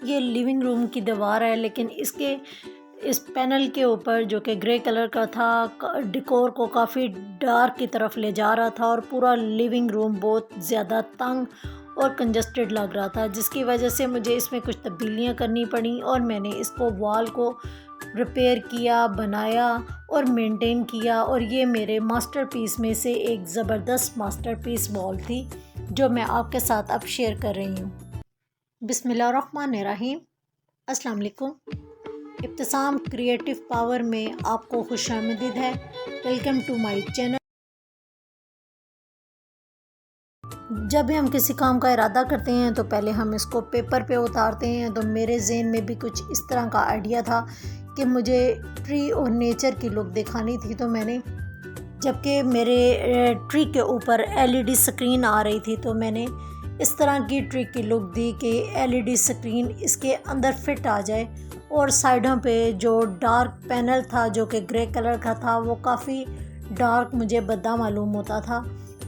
ये living room की दीवार है, लेकिन इस पैनल के ऊपर जो कि ग्रे कलर का था, डेकोर को काफ़ी डार्क की तरफ ले जा रहा था और पूरा लिविंग रूम बहुत ज़्यादा तंग और कंजस्टेड लग रहा था, जिसकी वजह से मुझे इसमें कुछ तब्दीलियां करनी पड़ी और मैंने इसको वॉल को रिपेयर किया, बनाया और मेंटेन किया। और ये मेरे मास्टरपीस में से एक ज़बरदस्त मास्टरपीस वॉल थी जो मैं आपके साथ अब शेयर कर रही हूँ। बिस्मिल्लाहिर्रहमानिर्रहीम, अस्सलाम वालेकुम। इब्तिसाम क्रिएटिव पावर में आपको खुशामदीद है। Welcome to my channel. जब भी हम किसी काम का इरादा करते हैं तो पहले हम इसको पेपर पे उतारते हैं। तो मेरे जहन में भी कुछ इस तरह का आइडिया था कि मुझे ट्री और नेचर की लुक दिखानी थी। तो मैंने, जबकि मेरे ट्री के ऊपर एलईडी स्क्रीन आ रही थी, तो मैंने इस तरह की ट्री की लुक दी कि एलईडी स्क्रीन इसके अंदर फिट आ जाए। और साइडों पे जो डार्क पैनल था जो कि ग्रे कलर का था, वो काफ़ी डार्क मुझे भद्दा मालूम होता था।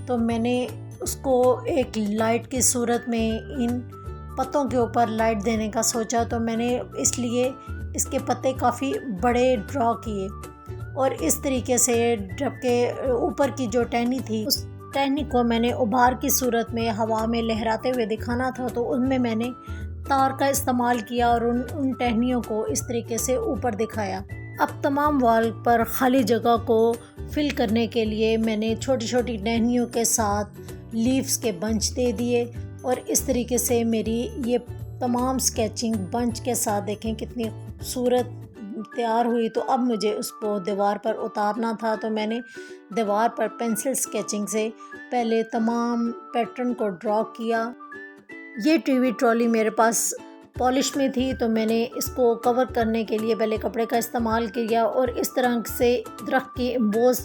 तो मैंने उसको एक लाइट की सूरत में इन पत्तों के ऊपर लाइट देने का सोचा। तो मैंने इसलिए इसके पत्ते काफ़ी बड़े ड्रॉ किए और इस तरीके से, जबकि ऊपर की जो टहनी थी उस टहनी को मैंने उभार की सूरत में हवा में लहराते हुए दिखाना था। तो उनमें मैंने तार का इस्तेमाल किया और उन टहनियों को इस तरीके से ऊपर दिखाया। अब तमाम वॉल पर खाली जगह को फिल करने के लिए मैंने छोटी छोटी टहनियों के साथ लीव्स के बंच दे दिए और इस तरीके से मेरी ये तमाम स्केचिंग बंच के साथ देखें कितनी खूबसूरत तैयार हुई। तो अब मुझे उसको दीवार पर उतारना था। तो मैंने दीवार पर पेंसिल स्केचिंग से पहले तमाम पैटर्न को ड्रॉ किया। ये टीवी ट्रॉली मेरे पास पॉलिश में थी, तो मैंने इसको कवर करने के लिए पहले कपड़े का इस्तेमाल किया और इस तरह से दरख्त की एम्बोज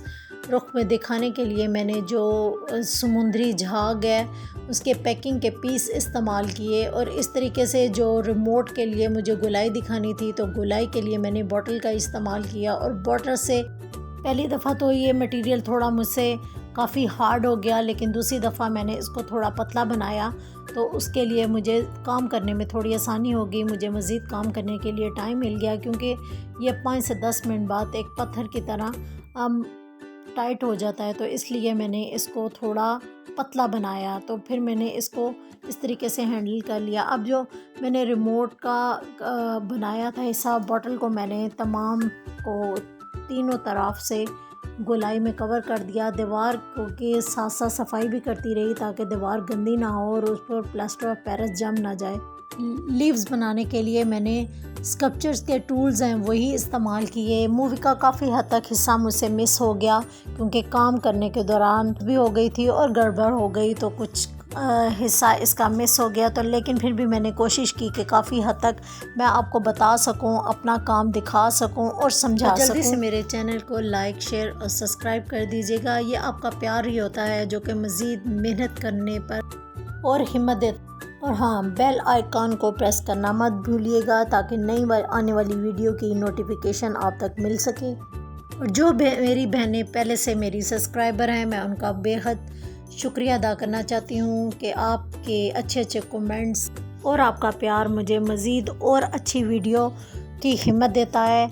रुख में दिखाने के लिए मैंने जो समुद्री झाग है उसके पैकिंग के पीस इस्तेमाल किए। और इस तरीके से जो रिमोट के लिए मुझे गुलाई दिखानी थी, तो गुलाई के लिए मैंने बॉटल का इस्तेमाल किया। और बॉटल से पहली दफ़ा तो ये मटेरियल थोड़ा मुझसे काफ़ी हार्ड हो गया, लेकिन दूसरी दफ़ा मैंने इसको थोड़ा पतला बनाया, तो उसके लिए मुझे काम करने में थोड़ी आसानी होगी। मुझे मज़ीद काम करने के लिए टाइम मिल गया, क्योंकि ये 5 से 10 मिनट बाद एक पत्थर की तरह टाइट हो जाता है। तो इसलिए मैंने इसको थोड़ा पतला बनाया। तो फिर मैंने इसको इस तरीके से हैंडल कर लिया। अब जो मैंने रिमोट का बनाया था हिस्सा, बॉटल को मैंने तमाम को तीनों तरफ से गोलाई में कवर कर दिया। दीवार को के साथ साथ सफाई भी करती रही ताकि दीवार गंदी ना हो और उस पर प्लास्टर ऑफ पेरिस जम ना जाए। लीव्स बनाने के लिए मैंने स्कल्पचर्स के टूल्स हैं वही इस्तेमाल किए। मूवी का काफ़ी हद तक हिस्सा मुझसे मिस हो गया, क्योंकि काम करने के दौरान भी हो गई थी और गड़बड़ हो गई, तो कुछ हिस्सा इसका मिस हो गया। तो लेकिन फिर भी मैंने कोशिश की कि काफ़ी हद तक मैं आपको बता सकूं, अपना काम दिखा सकूं और समझा सकूं। जल्दी से मेरे चैनल को लाइक, शेयर और सब्सक्राइब कर दीजिएगा। ये आपका प्यार ही होता है जो कि मज़ीद मेहनत करने पर और हिम्मत देता। और हाँ, बेल आइकॉन को प्रेस करना मत भूलिएगा ताकि नई आने वाली वीडियो की नोटिफिकेशन आप तक मिल सके। और जो मेरी बहनें पहले से मेरी सब्सक्राइबर हैं, मैं उनका बेहद शुक्रिया अदा करना चाहती हूँ कि आपके अच्छे अच्छे कमेंट्स और आपका प्यार मुझे मज़ीद और अच्छी वीडियो की हिम्मत देता है।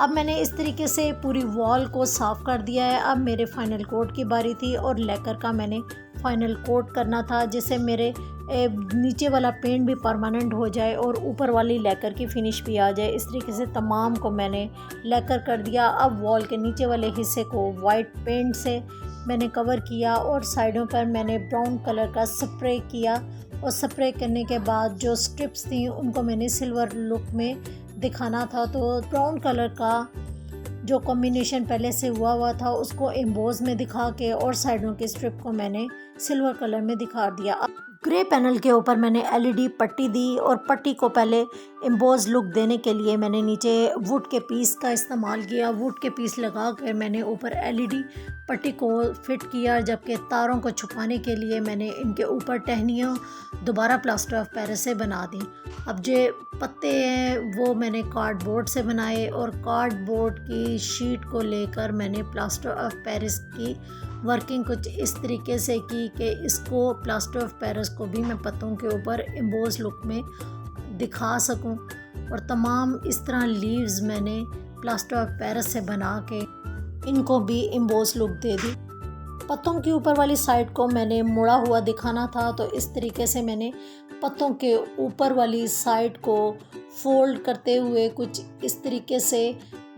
अब मैंने इस तरीके से पूरी वॉल को साफ़ कर दिया है। अब मेरे फाइनल कोट की बारी थी और लेकर का मैंने फाइनल कोट करना था, जिससे मेरे नीचे वाला पेंट भी परमानेंट हो जाए और ऊपर वाली लेकर की फिनिश भी आ जाए। इस तरीके से तमाम को मैंने लेकर कर दिया। अब वॉल के नीचे वाले हिस्से को वाइट पेंट से मैंने कवर किया और साइडों पर मैंने ब्राउन कलर का स्प्रे किया। और स्प्रे करने के बाद जो स्ट्रिप्स थी उनको मैंने सिल्वर लुक में दिखाना था। तो ब्राउन कलर का जो कॉम्बिनेशन पहले से हुआ था उसको एम्बोज में दिखा के और साइडों के स्ट्रिप को मैंने सिल्वर कलर में दिखा दिया। ग्रे पैनल के ऊपर मैंने एलईडी पट्टी दी और पट्टी को पहले एम्बोज लुक देने के लिए मैंने नीचे वुड के पीस का इस्तेमाल किया। वुड के पीस लगा कर मैंने ऊपर एलईडी पट्टी को फिट किया, जबकि तारों को छुपाने के लिए मैंने इनके ऊपर टहनियाँ दोबारा प्लास्टर ऑफ पेरिस से बना दी। अब जो पत्ते हैं वो मैंने कार्डबोर्ड से बनाए और कार्डबोर्ड की शीट को लेकर मैंने प्लास्टर ऑफ पेरिस की वर्किंग कुछ इस तरीके से की कि इसको प्लास्टर ऑफ पेरिस को भी मैं पत्तों के ऊपर एम्बोज लुक में दिखा सकूं। और तमाम इस तरह लीव्स मैंने प्लास्टर ऑफ पेरिस से बना के इनको भी एम्बोस लुक दे दी। पत्तों की ऊपर वाली साइड को मैंने मुड़ा हुआ दिखाना था, तो इस तरीके से मैंने पत्तों के ऊपर वाली साइड को फोल्ड करते हुए कुछ इस तरीके से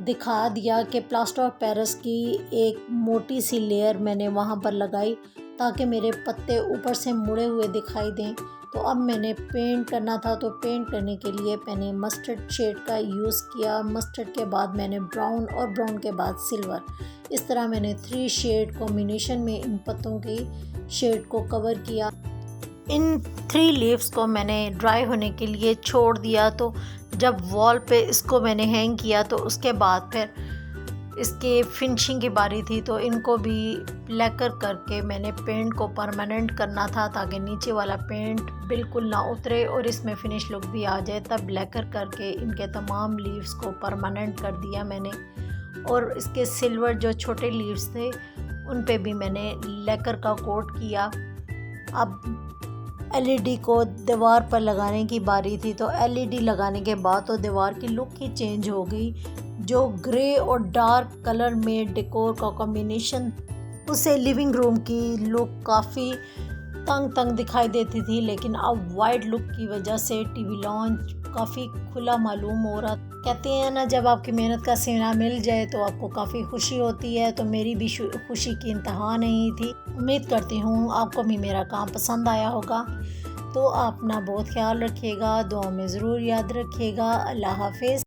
दिखा दिया कि प्लास्टर ऑफ पेरिस की एक मोटी सी लेयर मैंने वहाँ पर लगाई ताकि मेरे पत्ते ऊपर से मुड़े हुए दिखाई दें। तो अब मैंने पेंट करना था, तो पेंट करने के लिए मैंने मस्टर्ड शेड का यूज़ किया। मस्टर्ड के बाद मैंने ब्राउन और ब्राउन के बाद सिल्वर, इस तरह मैंने 3 शेड कॉम्बिनेशन में इन पत्तों की शेड को कवर किया। इन 3 लीव्स को मैंने ड्राई होने के लिए छोड़ दिया। तो जब वॉल पे इसको मैंने हैंग किया तो उसके बाद फिर इसके फिनिशिंग की बारी थी, तो इनको भी ब्लैकर करके मैंने पेंट को परमानेंट करना था ताकि नीचे वाला पेंट बिल्कुल ना उतरे और इसमें फिनिश लुक भी आ जाए। तब ब्लैकर करके इनके तमाम लीव्स को परमानेंट कर दिया मैंने। और इसके सिल्वर जो छोटे लीव्स थे उन पे भी मैंने लेकर का कोट किया। अब एलईडी को दीवार पर लगाने की बारी थी, तो एलईडी लगाने के बाद तो दीवार की लुक ही चेंज हो गई। जो ग्रे और डार्क कलर में डेकोर का कॉम्बिनेशन, उसे लिविंग रूम की लुक काफ़ी तंग दिखाई देती थी, लेकिन अब वाइड लुक की वजह से टीवी लॉन्च काफ़ी खुला मालूम हो रहा। कहते हैं ना, जब आपकी मेहनत का सिला मिल जाए तो आपको काफ़ी खुशी होती है। तो मेरी भी खुशी की इंतहा नहीं थी। उम्मीद करती हूँ आपको भी मेरा काम पसंद आया होगा। तो आप अपना बहुत ख्याल रखिएगा, दुआ में ज़रूर याद रखिएगा। अल्लाह हाफिज़।